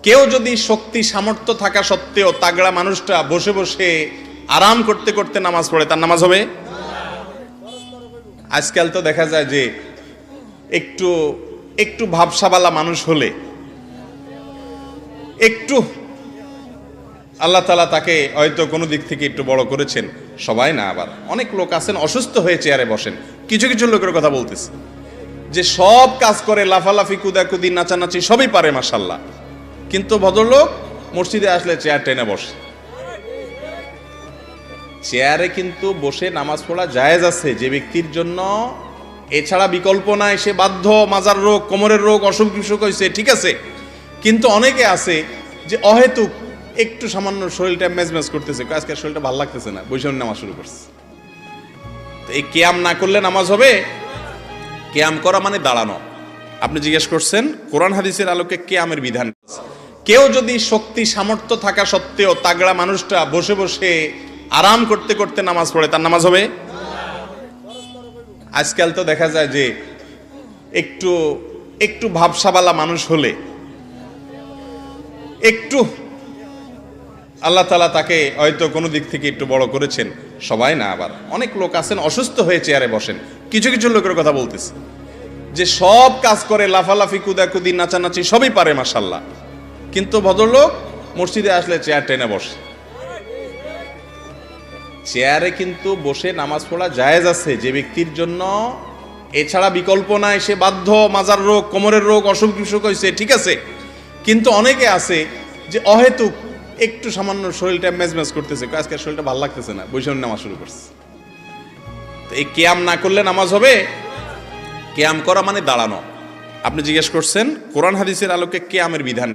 কেউ যদি শক্তি সামর্থ্য থাকা সত্ত্বেও তাগড়া মানুষটা বসে বসে আরাম করতে করতে নামাজ পড়ে, তার নামাজ হবে? আজকাল তো দেখা যায় যে একটু একটু ভাবসাবালা মানুষ হলে একটু আল্লাহ তাআলা তাকে হয়তো কোনো দিক থেকে একটু বড় করেছেন, সবাই না, আবার অনেক লোক আছেন অসুস্থ হয়ে চেয়ারে বসেন। কিছু কিছু লোকের কথা বলতেছে যে সব কাজ করে, লাফালাফি কুদাকুদি নাচানাচি সবই পারে মাশাআল্লাহ, কিন্তু ভদ্রলোক মসজিদে আসলে চেয়ার টেনে বসে। চেয়ারে কিন্তু বসে নামাজ পড়া জায়েজ আছে যে ব্যক্তির জন্য এছাড়া বিকল্প নাই, সে বাধ্য, মাজার রোগ, কোমরের রোগ, অসুখ বিসুখ হয়েছে, ঠিক আছে। কিন্তু অনেকে আছে যে অহেতুক একটু সামান্য শরীরটা মেজমেজ করতেছে, আজকে শরীরটা ভালো লাগতেছে না, বসে নামাজ শুরু করছে। তো এই কিয়াম না করলে নামাজ হবে? কিয়াম করা মানে দাঁড়ানো। আপনি জিজ্ঞেস করছেন কোরআন হাদিসের আলোকে কিয়ামের বিধান। কেউ যদি শক্তি সামর্থ্য থাকা সত্ত্বেও তাগড়া মানুষটা বসে বসে আরাম করতে করতে নামাজ পড়ে, তার নামাজ হবে? আজকাল তো দেখা যায় যে একটু একটু ভাবসাবালা মানুষ হলে একটু আল্লাহ তাআলা তাকে হয়তো কোনো দিক থেকে একটু বড় করেছেন, সবাই না, আবার অনেক লোক আছেন অসুস্থ হয়ে চেয়ারে বসেন। কিছু কিছু লোকের কথা বলতেছে যে সব কাজ করে, লাফালাফি কুদাকুদি নাচানাচি সবই পারে মাশাআল্লাহ, কিন্তু ভদ্রলোক মসজিদে আসলে চেয়ার টেনে বসে। চেয়ারে কিন্তু বসে নামাজ পড়া জায়েজ আছে যে ব্যক্তির জন্য এছাড়া বিকল্প নাই, সে বাধ্য, মাজার রোগ, কোমরের রোগ, অসুখ বিসুখ হয়েছে, ঠিক আছে। কিন্তু অনেকে আছে যে অহেতুক একটু সামান্য শরীরটা মেজমেজ করতেছে, আজকে শরীরটা ভালো লাগতেছে না, বসে নামাজ শুরু করছে। তো এই কিয়াম না করলে নামাজ হবে? কিয়াম করা মানে দাঁড়ানো। আপনি জিজ্ঞেস করছেন কোরআন হাদিসের আলোকে কিয়ামের বিধান।